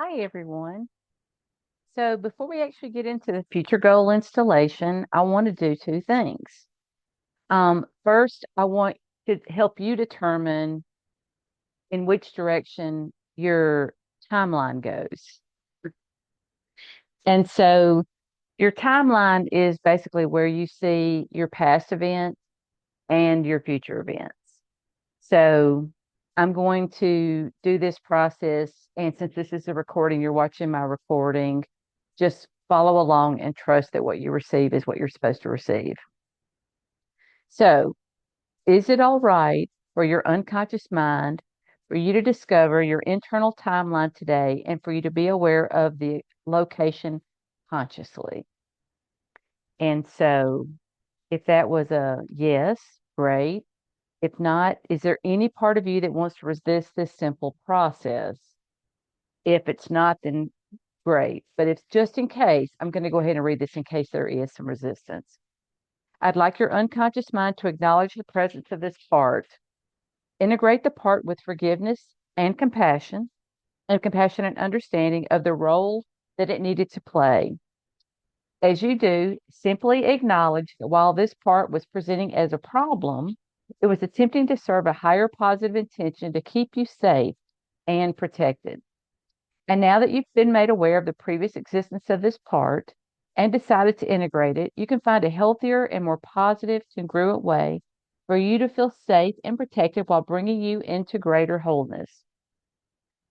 Hi, everyone. So before we actually get into the future goal installation, I want to do two things. First, I want to help you determine in which direction your timeline goes. And so your timeline is basically where you see your past events and your future events. So I'm going to do this process. And since this is a recording, you're watching my recording, just follow along and trust that what you receive is what you're supposed to receive. So, is it all right for your unconscious mind for you to discover your internal timeline today and for you to be aware of the location consciously? And so, if that was a yes, great. If not, is there any part of you that wants to resist this simple process? If it's not, then great. But if just in case, I'm going to go ahead and read this in case there is some resistance. I'd like your unconscious mind to acknowledge the presence of this part. Integrate the part with forgiveness and compassionate understanding of the role that it needed to play. As you do, simply acknowledge that while this part was presenting as a problem, it was attempting to serve a higher positive intention to keep you safe and protected. And now that you've been made aware of the previous existence of this part and decided to integrate it, you can find a healthier and more positive, congruent way for you to feel safe and protected while bringing you into greater wholeness.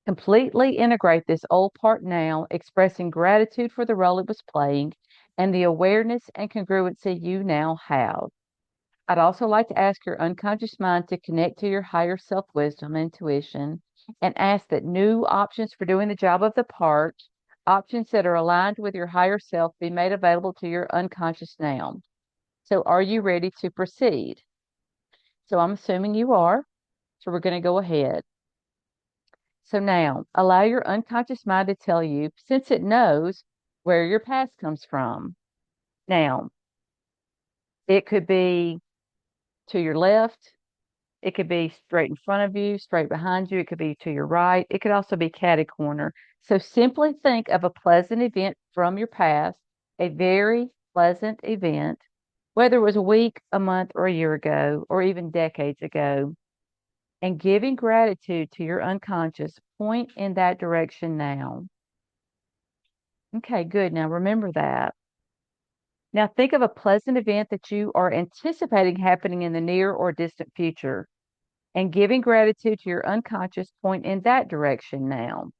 Completely integrate this old part now, expressing gratitude for the role it was playing and the awareness and congruency you now have. I'd also like to ask your unconscious mind to connect to your higher self wisdom, intuition, and ask that new options for doing the job of the part, options that are aligned with your higher self, be made available to your unconscious now. So, are you ready to proceed? So, I'm assuming you are. So, we're going to go ahead. So, now allow your unconscious mind to tell you, since it knows where your past comes from. Now, it could be to your left. It could be straight in front of you, straight behind you. It could be to your right. It could also be catty corner. So simply think of a pleasant event from your past, a very pleasant event, whether it was a week, a month, or a year ago, or even decades ago, and giving gratitude to your unconscious. Point in that direction now. Okay, good. Now remember that. Now think of a pleasant event that you are anticipating happening in the near or distant future. And giving gratitude to your unconscious, point in that direction now.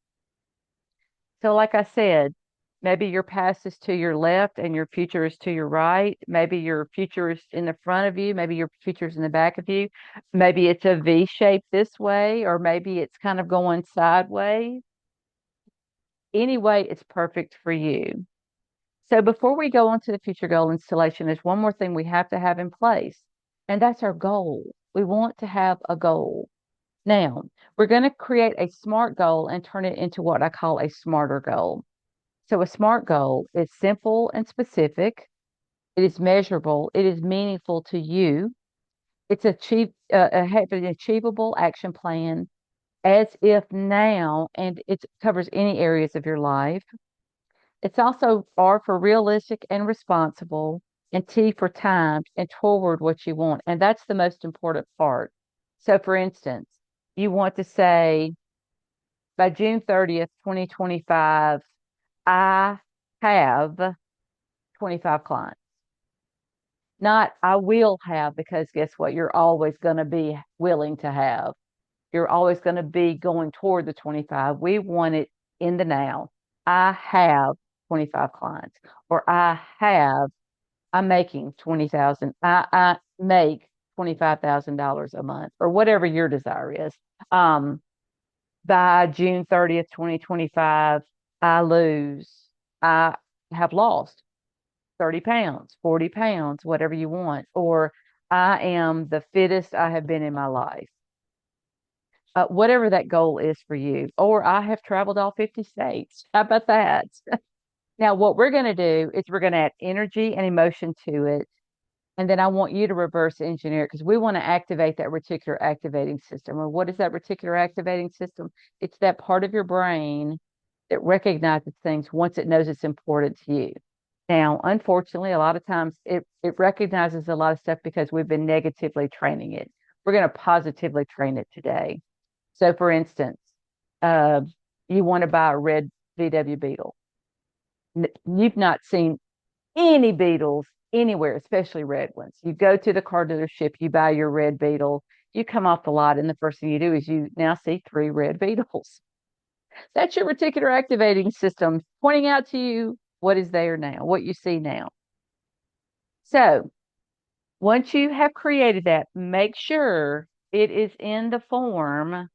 So, like I said, maybe your past is to your left and your future is to your right. Maybe your future is in the front of you. Maybe your future is in the back of you. Maybe it's a V shape this way, or maybe it's kind of going sideways. Anyway, it's perfect for you. So, before we go on to the future goal installation, there's one more thing we have to have in place, and that's our goal. We want to have a goal. Now, we're going to create a SMART goal and turn it into what I call a smarter goal. So, a SMART goal is simple and specific, it is measurable, it is meaningful to you, it's have an achievable action plan as if now, and it covers any areas of your life. It's also R for realistic and responsible, and T for timed and toward what you want. And that's the most important part. So, for instance, you want to say, by June 30th, 2025, I have 25 clients. Not I will have, because guess what? You're always going to be willing to have. You're always going to be going toward the 25. We want it in the now. I have 25 clients, or I'm making 20,000. I make $25,000 a month, or whatever your desire is. Um, by June 30th, 2025, I have lost 30 pounds, 40 pounds, whatever you want, or I am the fittest I have been in my life. Whatever that goal is for you, or I have traveled all 50 states. How about that? Now, what we're going to do is we're going to add energy and emotion to it. And then I want you to reverse engineer it because we want to activate that reticular activating system. Or what is that reticular activating system? It's that part of your brain that recognizes things once it knows it's important to you. Now, unfortunately, a lot of times it recognizes a lot of stuff because we've been negatively training it. We're going to positively train it today. So, for instance, uh, you want to buy a red VW Beetle. You've not seen any Beetles anywhere, especially red ones. You go to the car dealership, you buy your red Beetle, you come off the lot, and the first thing you do is you now see three red Beetles. That's your reticular activating system pointing out to you what is there now, what you see now. So once you have created that, make sure it is in the form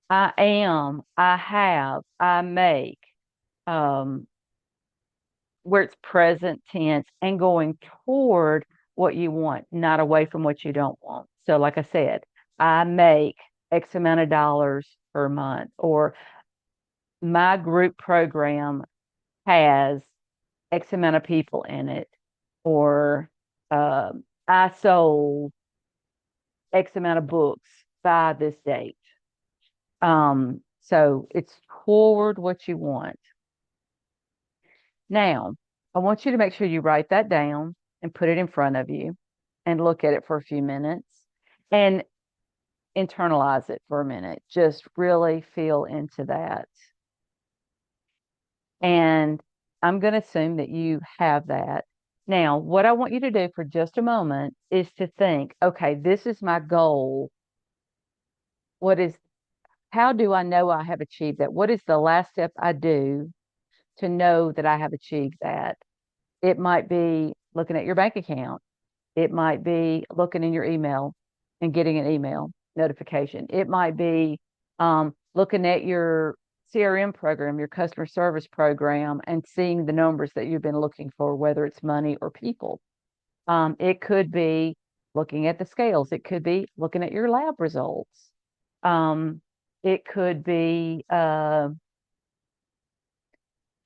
I am, I have, I make, um, where it's present tense and going toward what you want, not away from what you don't want. So, like I said, I make X amount of dollars per month, or my group program has X amount of people in it, or I sold X amount of books by this date. So it's toward what you want. Now, I want you to make sure you write that down and put it in front of you and look at it for a few minutes and internalize it for a minute. Just really feel into that. And I'm going to assume that you have that. Now, what I want you to do for just a moment is to think, okay, this is my goal. How do I know I have achieved that? What is the last step I do to know that I have achieved that? It might be looking at your bank account. It might be looking in your email and getting an email notification. It might be looking at your CRM program, your customer service program, and seeing the numbers that you've been looking for, whether it's money or people. It could be looking at the scales. It could be looking at your lab results. It could be,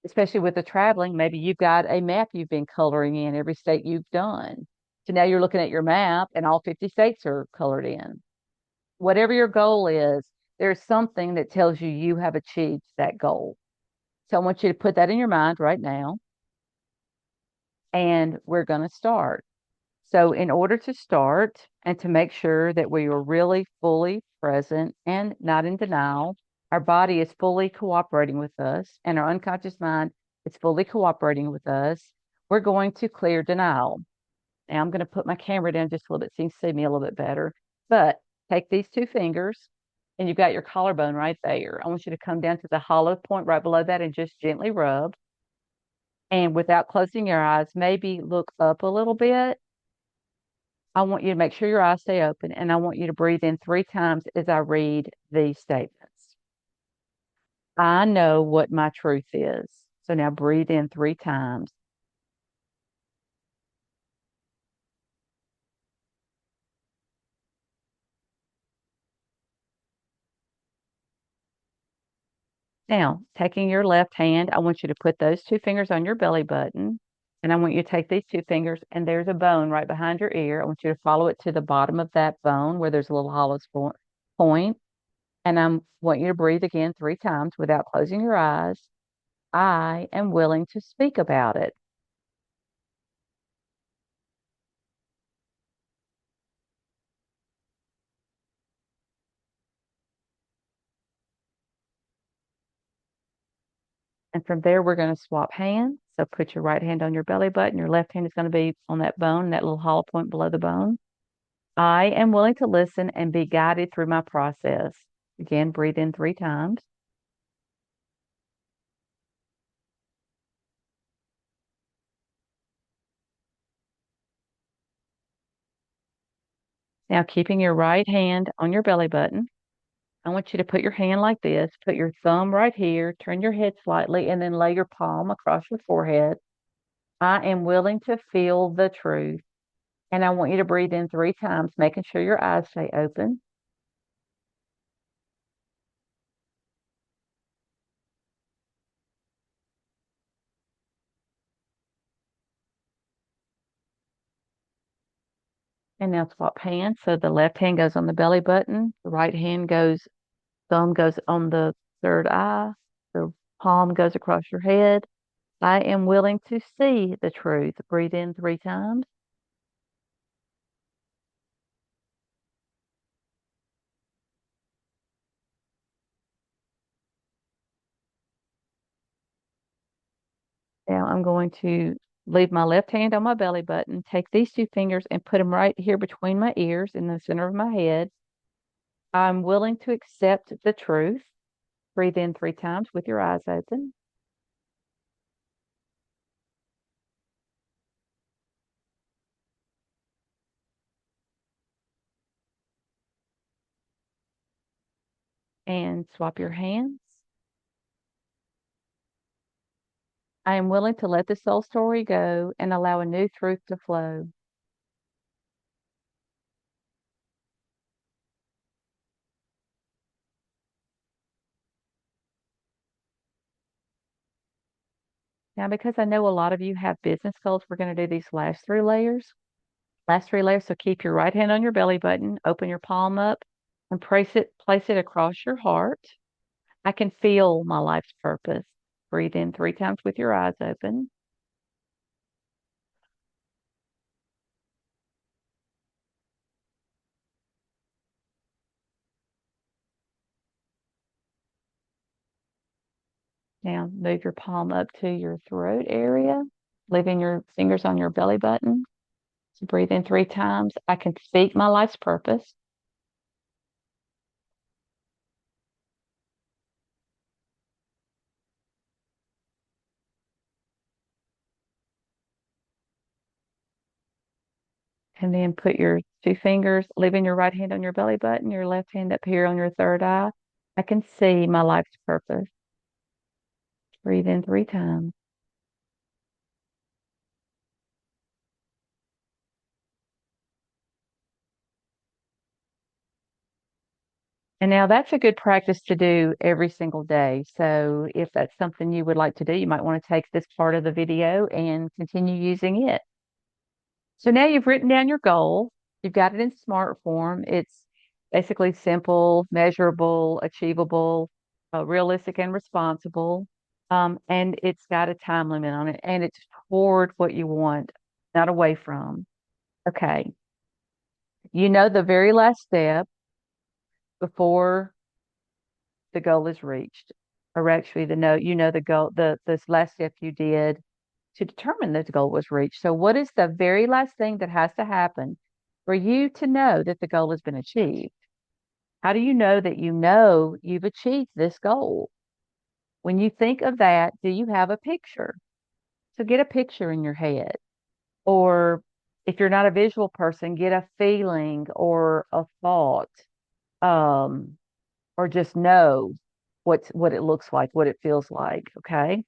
especially with the traveling, maybe you've got a map you've been coloring in every state you've done. So now you're looking at your map and all 50 states are colored in. Whatever your goal is, there's something that tells you you have achieved that goal. So I want you to put that in your mind right now, and we're going to start. So, in order to start and to make sure that we are really fully present and not in denial, our body is fully cooperating with us and our unconscious mind is fully cooperating with us, we're going to clear denial. Now, I'm going to put my camera down just a little bit so you can see me a little bit better. But take these two fingers and you've got your collarbone right there. I want you to come down to the hollow point right below that and just gently rub. And without closing your eyes, maybe look up a little bit. I want you to make sure your eyes stay open, and I want you to breathe in 3 times as I read these statements. I know what my truth is. So now breathe in 3 times. Now, taking your left hand, I want you to put those 2 fingers on your belly button. And I want you to take these 2 fingers, and there's a bone right behind your ear. I want you to follow it to the bottom of that bone where there's a little hollow point. And I want you to breathe again 3 times without closing your eyes. I am willing to speak about it. And from there, we're going to swap hands. So put your right hand on your belly button. Your left hand is going to be on that bone, that little hollow point below the bone. I am willing to listen and be guided through my process. Again, breathe in 3 times. Now, keeping your right hand on your belly button, I want you to put your hand like this, put your thumb right here, turn your head slightly, and then lay your palm across your forehead. I am willing to feel the truth. And I want you to breathe in 3 times, making sure your eyes stay open. And now swap hands. So the left hand goes on the belly button, the right hand goes, thumb goes on the third eye, the Palm goes across your head. I am willing to see the truth. Breathe in 3 times. Now I'm going to leave my left hand on my belly button, take these 2 fingers and put them right here between my ears in the center of my head. I'm willing to accept the truth. Breathe in 3 times with your eyes open. And swap your hands. I am willing to let the soul story go and allow a new truth to flow. Now, because I know a lot of you have business goals, we're going to do these last 3 layers. Last 3 layers. So keep your right hand on your belly button, open your palm up, and place it across your heart. I can feel my life's purpose. Breathe in 3 times with your eyes open. Now move your palm up to your throat area, leaving your fingers on your belly button. So breathe in 3 times. I can speak my life's purpose. And then put your 2 fingers, leaving your right hand on your belly button, your left hand up here on your third eye. I can see my life's purpose. Breathe in 3 times. And now that's a good practice to do every single day. So if that's something you would like to do, you might want to take this part of the video and continue using it. So now you've written down your goal. You've got it in SMART form. It's basically simple, measurable, achievable, realistic, and responsible. And it's got a time limit on it, and it's toward what you want, not away from. Okay. You know the very last step before the goal is reached, or actually the note, you know the goal, this last step you did to determine that the goal was reached. So what is the very last thing that has to happen for you to know that the goal has been achieved? How do you know you've achieved this goal? When you think of that, do you have a picture? So get a picture in your head. Or if you're not a visual person, get a feeling or a thought. Um, or just know what it looks like, what it feels like. Okay.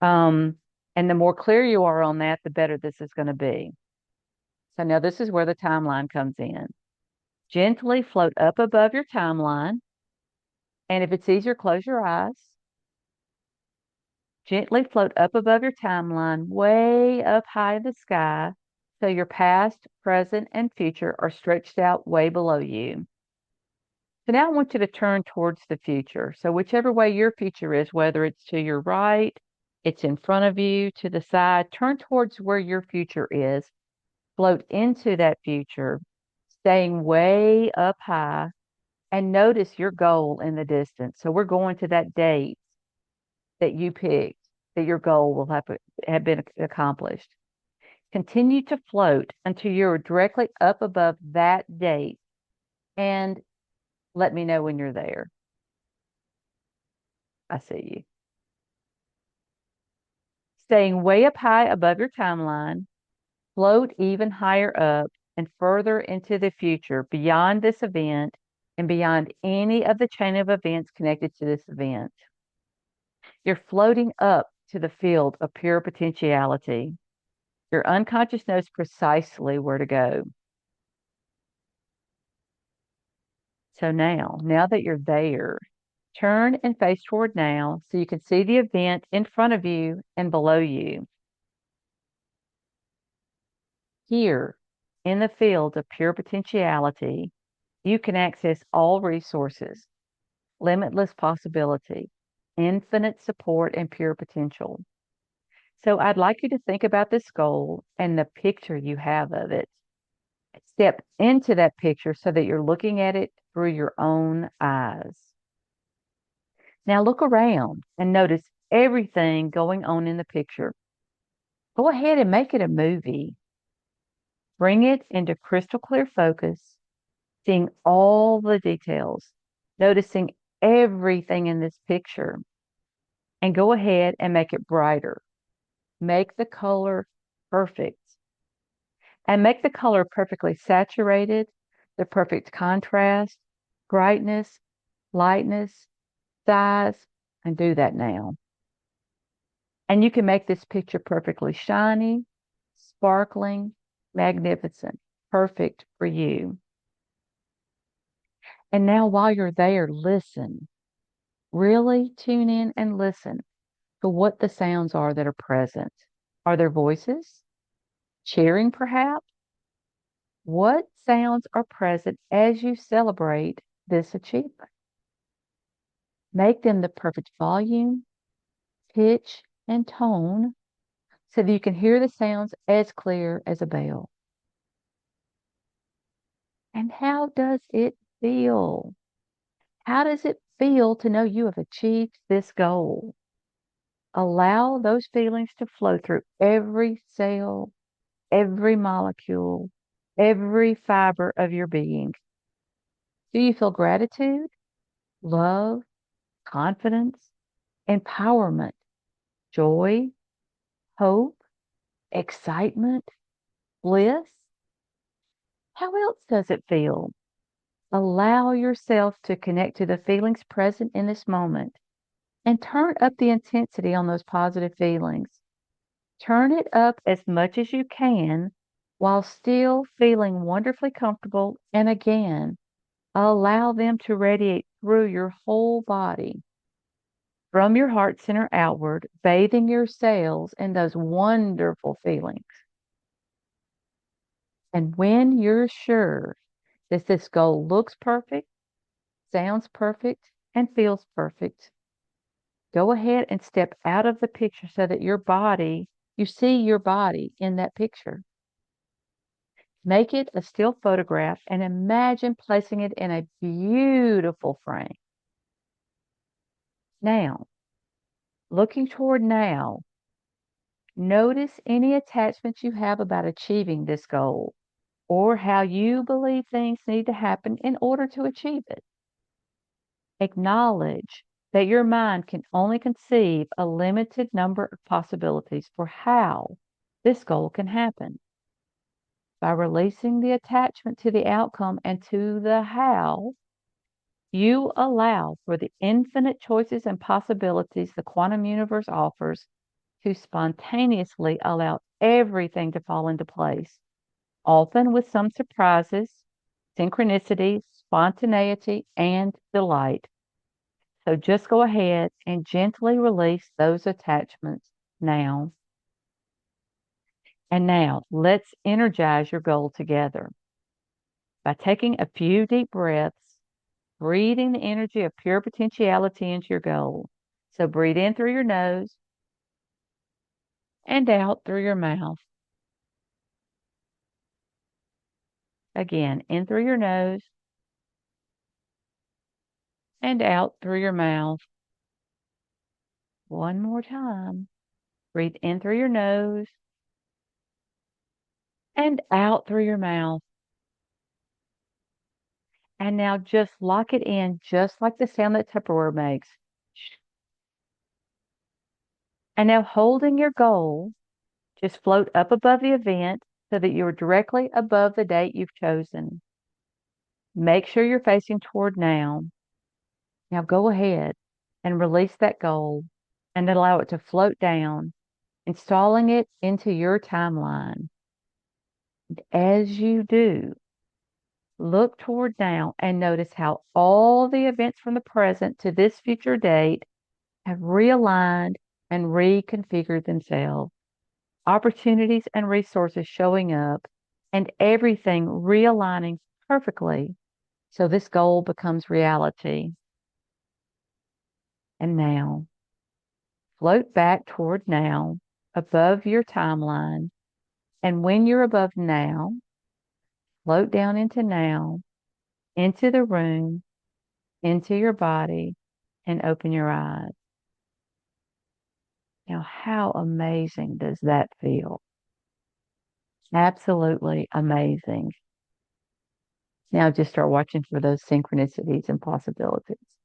Um, and the more clear you are on that, the better this is going to be. So now this is where the timeline comes in. Gently float up above your timeline. And if it's easier, close your eyes. Gently float up above your timeline, way up high in the sky. So your past, present, and future are stretched out way below you. So now I want you to turn towards the future. So whichever way your future is, whether it's to your right, it's in front of you, to the side, turn towards where your future is. Float into that future, staying way up high, and notice your goal in the distance. So we're going to that date that you picked, that your goal will have been accomplished. Continue to float until you're directly up above that date, and let me know when you're there. I see you. Staying way up high above your timeline, float even higher up and further into the future beyond this event and beyond any of the chain of events connected to this event. You're floating up to the field of pure potentiality. Your unconscious knows precisely where to go. So now that you're there, turn and face toward now so you can see the event in front of you and below you. Here, in the field of pure potentiality, you can access all resources, limitless possibility. infinite support and pure potential. So I'd like you to think about this goal and the picture you have of it. Step into that picture so that you're looking at it through your own eyes. Now look around and notice everything going on in the picture. Go ahead and make it a movie. Bring it into crystal clear focus, seeing all the details, noticing everything in this picture, and go ahead and make it brighter. Make the color perfect and make the color perfectly saturated, the perfect contrast, brightness, lightness, size, and do that now. And you can make this picture perfectly shiny, sparkling, magnificent, perfect for you. And now while you're there, listen. Really tune in and listen to what the sounds are that are present. Are there voices? Cheering, perhaps? What sounds are present as you celebrate this achievement? Make them the perfect volume, pitch, and tone so that you can hear the sounds as clear as a bell. And how does it feel? How does it feel to know you have achieved this goal? Allow those feelings to flow through every cell, every molecule, every fiber of your being. Do you feel gratitude, love, confidence, empowerment, joy, hope, excitement, bliss? How else does it feel? Allow yourself to connect to the feelings present in this moment and turn up the intensity on those positive feelings. Turn it up as much as you can while still feeling wonderfully comfortable. And again, allow them to radiate through your whole body, from your heart center outward, bathing your cells in those wonderful feelings. And when you're sure that this goal looks perfect, sounds perfect, and feels perfect, go ahead and step out of the picture so that you see your body in that picture. Make it a still photograph and imagine placing it in a beautiful frame. Now, looking toward now, notice any attachments you have about achieving this goal or how you believe things need to happen in order to achieve it. Acknowledge that your mind can only conceive a limited number of possibilities for how this goal can happen. By releasing the attachment to the outcome and to the how, you allow for the infinite choices and possibilities the quantum universe offers to spontaneously allow everything to fall into place, often with some surprises, synchronicities, spontaneity, and delight. So just go ahead and gently release those attachments now. And now let's energize your goal together by taking a few deep breaths, breathing the energy of pure potentiality into your goal. So breathe in through your nose and out through your mouth. Again, in through your nose and out through your mouth. One more time. Breathe in through your nose and out through your mouth. And now just lock it in, just like the sound that Tupperware makes. And now holding your goal, just float up above the event so that you're directly above the date you've chosen. Make sure you're facing toward now. Now go ahead and release that goal and allow it to float down, installing it into your timeline. And as you do, look toward now and notice how all the events from the present to this future date have realigned and reconfigured themselves. Opportunities and resources showing up and everything realigning perfectly so this goal becomes reality. and now. Float back toward now, above your timeline. And when you're above now, float down into now, into the room, into your body, and open your eyes. Now, how amazing does that feel? Absolutely amazing. Now just start watching for those synchronicities and possibilities.